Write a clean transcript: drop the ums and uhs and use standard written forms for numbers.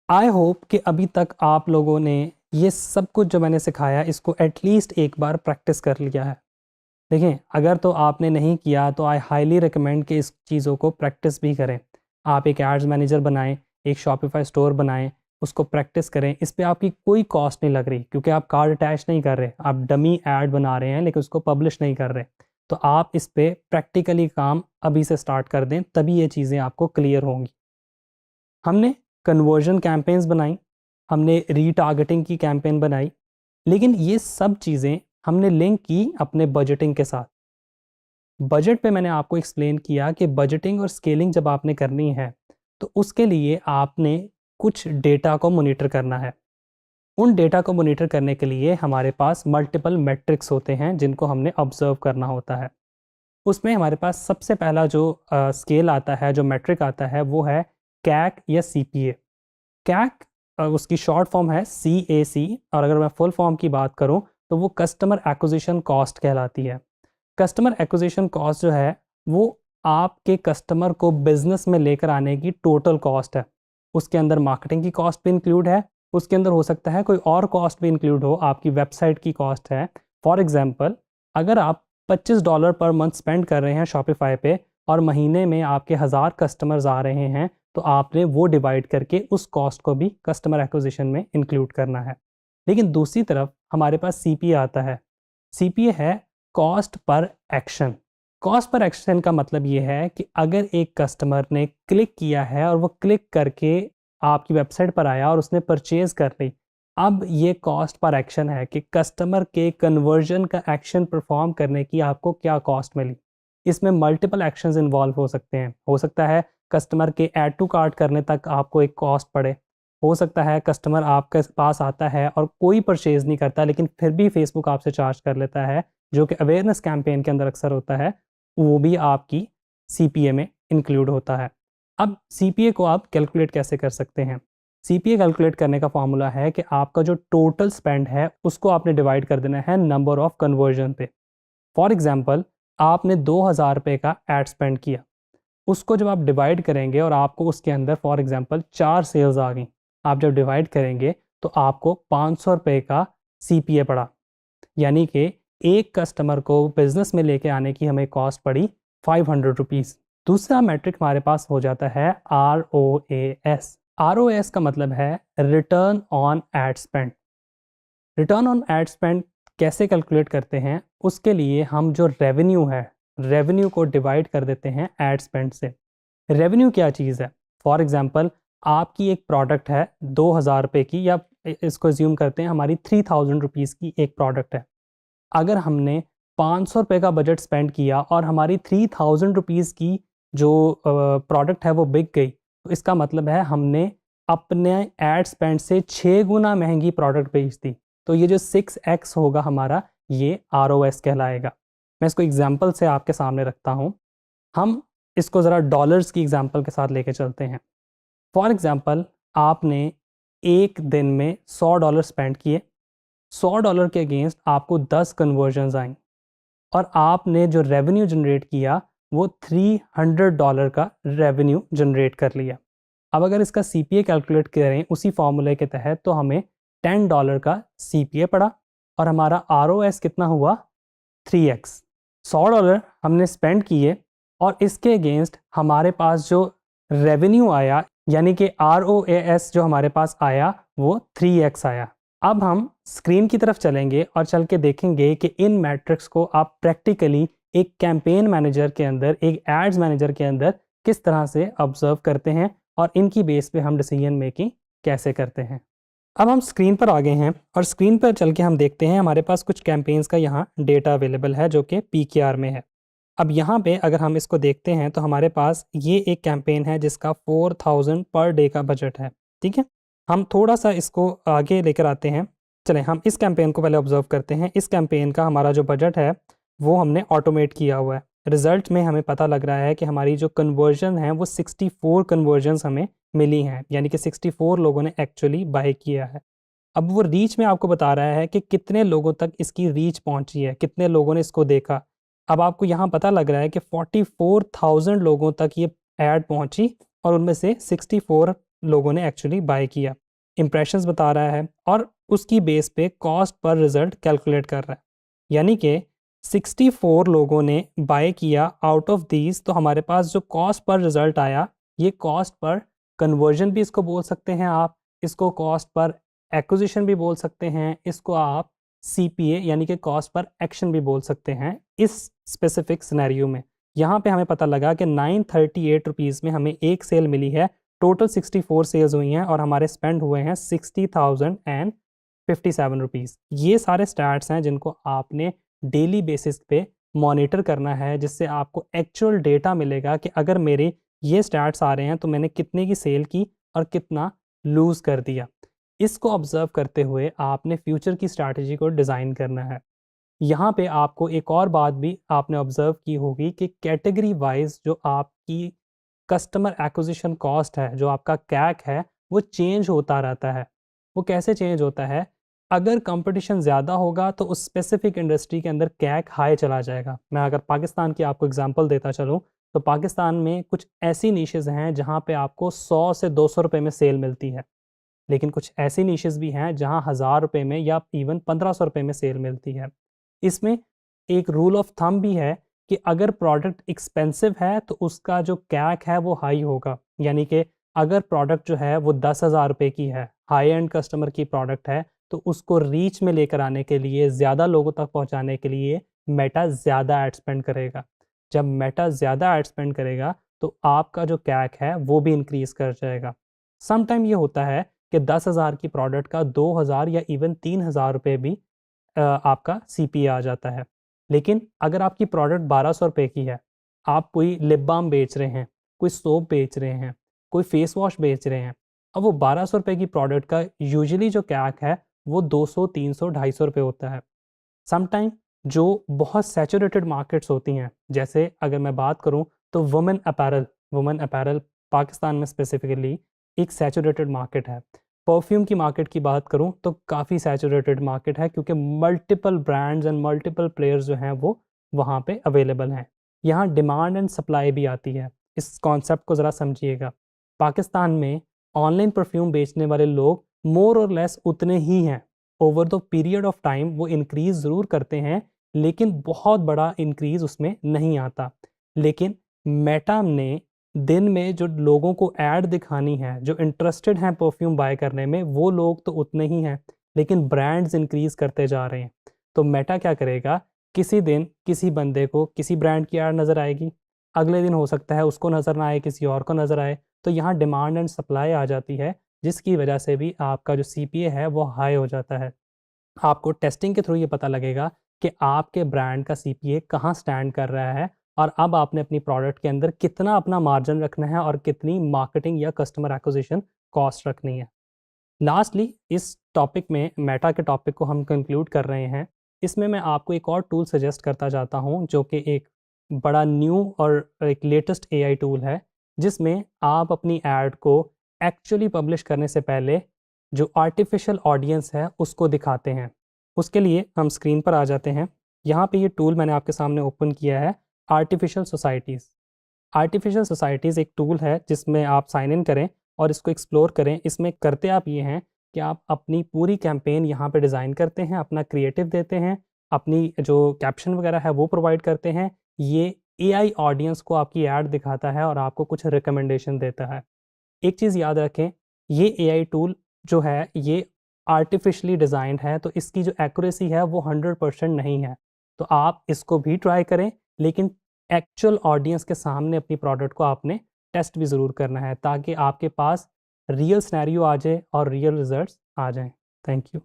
I hope कि अभी तक आप लोगों ने ये सब कुछ जो मैंने सिखाया इसको एटलीस्ट एक बार प्रैक्टिस कर लिया है। देखें, अगर तो आपने नहीं किया तो आई हाईली रिकमेंड कि इस चीज़ों को प्रैक्टिस भी करें। आप एक एड्स मैनेजर बनाएं, एक शॉपिफाई स्टोर बनाएं, उसको प्रैक्टिस करें। इस पे आपकी कोई कॉस्ट नहीं लग रही क्योंकि आप कार्ड अटैच नहीं कर रहे, आप डमी ऐड बना रहे हैं लेकिन उसको पब्लिश नहीं कर रहे। तो आप इस पे प्रैक्टिकली काम अभी से स्टार्ट कर दें, तभी ये चीज़ें आपको क्लियर होंगी। हमने कन्वर्जन कैंपेन्स बनाई, हमने रीटारगेटिंग की कैंपेन बनाई, लेकिन ये सब चीज़ें हमने लिंक की अपने बजटिंग के साथ। बजट पे मैंने आपको एक्सप्लेन किया कि बजटिंग और स्केलिंग जब आपने करनी है तो उसके लिए आपने कुछ डेटा को मॉनिटर करना है। उन डेटा को मॉनिटर करने के लिए हमारे पास मल्टीपल मैट्रिक्स होते हैं जिनको हमने ऑब्जर्व करना होता है। उसमें हमारे पास सबसे पहला जो स्केल आता है, जो मैट्रिक आता है, वो है कैक या CPA। कैक उसकी शॉर्ट फॉर्म है CAC, और अगर मैं फुल फॉर्म की बात करूं तो वो कस्टमर एक्विजिशन कॉस्ट कहलाती है। कस्टमर एक्विजिशन कॉस्ट जो है वो आपके कस्टमर को बिजनेस में लेकर आने की टोटल कॉस्ट है। उसके अंदर मार्केटिंग की कॉस्ट भी इंक्लूड है, उसके अंदर हो सकता है कोई और कॉस्ट भी इंक्लूड हो, आपकी वेबसाइट की कॉस्ट है। फॉर एग्जांपल, अगर आप $25 पर मंथ स्पेंड कर रहे हैं शॉपिफाई पे और महीने में आपके 1000 कस्टमर्स आ रहे हैं, तो आपने वो डिवाइड करके उस कॉस्ट को भी कस्टमर एक्विजिशन में इंक्लूड करना है। लेकिन दूसरी तरफ हमारे पास CPA आता है। CPA है cost per action. Cost per action का मतलब ये है कि अगर एक कस्टमर ने क्लिक किया है और वो क्लिक करके आपकी वेबसाइट पर आया और उसने परचेज कर ली, अब ये कॉस्ट पर एक्शन है कि कस्टमर के कन्वर्जन का एक्शन परफॉर्म करने की आपको क्या कॉस्ट मिली। इसमें मल्टीपल एक्शंस इन्वॉल्व हो सकते हैं। हो सकता है कस्टमर के ऐड टू कार्ट करने तक आपको एक कॉस्ट पड़े। हो सकता है कस्टमर आपके पास आता है और कोई परचेज नहीं करता लेकिन फिर भी फेसबुक आपसे चार्ज कर लेता है, जो कि अवेयरनेस कैंपेन के अंदर अक्सर होता है, वो भी आपकी CPA में इंक्लूड होता है। अब CPA को आप कैलकुलेट कैसे कर सकते हैं? CPA कैलकुलेट करने का फॉर्मूला है कि आपका जो टोटल स्पेंड है उसको आपने डिवाइड कर देना है नंबर ऑफ कन्वर्जन पे। फॉर एग्जाम्पल, आपने 2000 रुपये का एड स्पेंड किया, उसको जब आप डिवाइड करेंगे और आपको उसके अंदर फॉर एग्जांपल 4 सेल्स आ गई, आप जब डिवाइड करेंगे तो आपको 500 रुपये का CPA पड़ा। यानी कि एक कस्टमर को बिजनेस में लेके आने की हमें कॉस्ट पड़ी 500 रुपीज़। दूसरा मैट्रिक हमारे पास हो जाता है ROAS। ROAS का मतलब है return on ad spend. Return on ad spend कैसे कैलकुलेट करते हैं? उसके लिए हम जो रेवेन्यू है, रेवेन्यू को डिवाइड कर देते हैं एड स्पेंड से। रेवेन्यू क्या चीज़ है? फॉर एग्जांपल, आपकी एक प्रोडक्ट है 2000 रुपये की, या इसको एज्यूम करते हैं हमारी 3000 रुपीज़ की एक प्रोडक्ट है। अगर हमने 500 रुपये का बजट स्पेंड किया और हमारी 3000 रुपीज़ की जो प्रोडक्ट है वो बिक गई, तो इसका मतलब है हमने अपने एड स्पेंड से 6 गुना महंगी प्रोडक्ट बेच दी। तो ये जो 6x होगा हमारा, ये ROS कहलाएगा। मैं इसको एग्जाम्पल से आपके सामने रखता हूँ। हम इसको ज़रा डॉलर्स की एग्जांपल के साथ लेके चलते हैं। फॉर एग्जांपल, आपने एक दिन में $100 स्पेंड किए, $100 के अगेंस्ट आपको 10 कन्वर्जन्स आई और आपने जो रेवेन्यू जनरेट किया वो $300 का रेवेन्यू जनरेट कर लिया। अब अगर इसका CPA कैलकुलेट करें उसी फॉर्मूले के तहत, तो हमें $10 का CPA पड़ा और हमारा ROS कितना हुआ? 3x। $100 हमने स्पेंड किए और इसके अगेंस्ट हमारे पास जो रेवेन्यू आया, यानी कि ROAS जो हमारे पास आया, वो 3x आया। अब हम स्क्रीन की तरफ चलेंगे और चल के देखेंगे कि इन मैट्रिक्स को आप प्रैक्टिकली एक कैंपेन मैनेजर के अंदर, एक एड्स मैनेजर के अंदर किस तरह से ऑब्जर्व करते हैं और इनकी बेस पे हम डिसीजन मेकिंग कैसे करते हैं। अब हम स्क्रीन पर आ गए हैं और स्क्रीन पर चल के हम देखते हैं हमारे पास कुछ कैंपेन्स का यहाँ डेटा अवेलेबल है जो कि PKR में है। अब यहाँ पे अगर हम इसको देखते हैं तो हमारे पास ये एक कैंपेन है जिसका 4000 पर डे का बजट है। ठीक है, हम थोड़ा सा इसको आगे लेकर आते हैं। चलें हम इस कैंपेन को पहले ऑब्जर्व करते हैं। इस कैंपेन का हमारा जो बजट है वो हमने ऑटोमेट किया हुआ है। रिजल्ट में हमें पता लग रहा है कि हमारी जो कन्वर्जन है वो 64 कन्वर्जन्स हमें मिली हैं, यानी कि 64 लोगों ने एक्चुअली बाय किया है। अब वो रीच में आपको बता रहा है कि कितने लोगों तक इसकी रीच पहुंची है, कितने लोगों ने इसको देखा। अब आपको यहाँ पता लग रहा है कि 44,000 लोगों तक ये ऐड पहुंची और उनमें से 64 लोगों ने एक्चुअली बाय किया, इम्प्रेशंस बता रहा है और उसकी बेस पे कॉस्ट पर रिजल्ट कैलकुलेट कर रहा है। यानी कि 64 लोगों ने बाय किया आउट ऑफ दीज, तो हमारे पास जो कॉस्ट पर रिजल्ट आया, ये कॉस्ट पर कन्वर्जन भी इसको बोल सकते हैं आप, इसको कॉस्ट पर एक्विजिशन भी बोल सकते हैं, इसको आप CPA यानी कि कॉस्ट पर एक्शन भी बोल सकते हैं। इस स्पेसिफिक सिनेरियो में यहाँ पे हमें पता लगा कि 938 रुपीज़ में हमें एक सेल मिली है, टोटल 64 सेल्स हुई हैं और हमारे स्पेंड हुए हैं 60,057 रुपीज़। ये सारे स्टैट्स हैं जिनको आपने डेली बेसिस पे मॉनिटर करना है, जिससे आपको एक्चुअल डेटा मिलेगा कि अगर मेरे ये स्टैट्स आ रहे हैं तो मैंने कितने की सेल की और कितना लूज़ कर दिया। इसको ऑब्ज़र्व करते हुए आपने फ्यूचर की स्ट्रैटेजी को डिज़ाइन करना है। यहाँ पे आपको एक और बात भी आपने ऑब्ज़र्व की होगी कि कैटेगरी वाइज जो आपकी कस्टमर एक्विजिशन कॉस्ट है, जो आपका कैक है, वो चेंज होता रहता है। वो कैसे चेंज होता है? अगर कंपटीशन ज़्यादा होगा तो उस स्पेसिफिक इंडस्ट्री के अंदर कैक हाई चला जाएगा। मैं अगर पाकिस्तान की आपको एग्जांपल देता चलूँ, तो पाकिस्तान में कुछ ऐसी निशेज़ हैं जहाँ पे आपको 100 से 200 रुपए में सेल मिलती है। लेकिन कुछ ऐसी निशेज़ भी हैं जहाँ 1000 रुपए में या इवन 1500 रुपए में सेल मिलती है। इसमें एक रूल ऑफ थंब भी है कि अगर प्रोडक्ट एक्सपेंसिव है तो उसका जो कैक है वो हाई होगा। यानी कि अगर प्रोडक्ट जो है वो 10,000 रुपए की है, हाई एंड कस्टमर की प्रोडक्ट है, तो उसको रीच में लेकर आने के लिए, ज़्यादा लोगों तक पहुँचाने के लिए मेटा ज़्यादा एड स्पेंड करेगा। जब मेटा ज़्यादा एड स्पेंड करेगा तो आपका जो कैक है वो भी इंक्रीज़ कर जाएगा। सम टाइम ये होता है कि 10,000 की प्रोडक्ट का 2,000 या इवन 3,000 रुपए भी आपका CPA आ जाता है। लेकिन अगर आपकी प्रोडक्ट 1200 रुपए की है, आप कोई लिप बाम बेच रहे हैं, कोई सोप बेच रहे हैं, कोई फेस वॉश बेच रहे हैं, अब वो 1200 रुपए की प्रोडक्ट का यूजुअली जो कैक है वो 200, 300, 250 रुपए होता है। सम टाइम जो बहुत सैचुरेटेड मार्केट्स होती हैं, जैसे अगर मैं बात करूँ तो वुमेन अपैरल पाकिस्तान में स्पेसिफिकली एक सैचुरेटेड मार्केट है। परफ्यूम की मार्केट की बात करूँ तो काफ़ी सैचुरेटेड मार्केट है, क्योंकि multiple brands and multiple players जो हैं वो वहाँ पे अवेलेबल हैं। यहाँ डिमांड एंड सप्लाई भी आती है। इस कॉन्सेप्ट को ज़रा समझिएगा। पाकिस्तान में ऑनलाइन परफ्यूम बेचने वाले लोग मोर और लेस उतने ही हैं। Over the period of time वो इंक्रीज़ ज़रूर करते हैं, लेकिन बहुत बड़ा इंक्रीज़ उसमें नहीं आता। लेकिन मेटा ने दिन में जो लोगों को ऐड दिखानी है, जो इंटरेस्टेड हैं परफ्यूम बाय करने में, वो लोग तो उतने ही हैं, लेकिन ब्रांड्स इंक्रीज़ करते जा रहे हैं। तो मेटा क्या करेगा, किसी दिन किसी बंदे को किसी ब्रांड की ऐड नज़र आएगी, अगले दिन हो सकता है उसको नज़र ना आए, किसी और को नज़र आए। तो यहाँ डिमांड एंड सप्लाई आ जाती है, जिसकी वजह से भी आपका जो CPA है वो हाई हो जाता है। आपको टेस्टिंग के थ्रू ये पता लगेगा कि आपके ब्रांड का CPA कहाँ स्टैंड कर रहा है, और अब आपने अपनी प्रोडक्ट के अंदर कितना अपना मार्जिन रखना है और कितनी मार्केटिंग या कस्टमर एक्विजिशन कॉस्ट रखनी है। लास्टली इस टॉपिक में, मेटा के टॉपिक को हम कंक्लूड कर रहे हैं, इसमें मैं आपको एक और टूल सजेस्ट करता जाता हूँ, जो कि एक बड़ा न्यू और एक लेटेस्ट AI टूल है, जिसमें आप अपनी ऐड को एक्चुअली पब्लिश करने से पहले जो आर्टिफिशियल ऑडियंस है उसको दिखाते हैं। उसके लिए हम स्क्रीन पर आ जाते हैं। यहाँ पे ये टूल मैंने आपके सामने ओपन किया है, आर्टिफिशियल सोसाइटीज़। आर्टिफिशियल सोसाइटीज़ एक टूल है जिसमें आप साइन इन करें और इसको एक्सप्लोर करें। इसमें करते आप ये हैं कि आप अपनी पूरी कैंपेन यहाँ पे डिज़ाइन करते हैं, अपना क्रिएटिव देते हैं, अपनी जो कैप्शन वगैरह है वो प्रोवाइड करते हैं। ये AI ऑडियंस को आपकी ऐड दिखाता है और आपको कुछ रिकमेंडेशन देता है। एक चीज़ याद रखें, ये AI टूल जो है ये आर्टिफिशियली डिज़ाइंड है, तो इसकी जो एक्यूरेसी है वो 100% नहीं है। तो आप इसको भी ट्राई करें, लेकिन एक्चुअल ऑडियंस के सामने अपनी प्रोडक्ट को आपने टेस्ट भी ज़रूर करना है, ताकि आपके पास रियल सिनेरियो आ जाए और रियल रिजल्ट्स आ जाएँ। Thank you.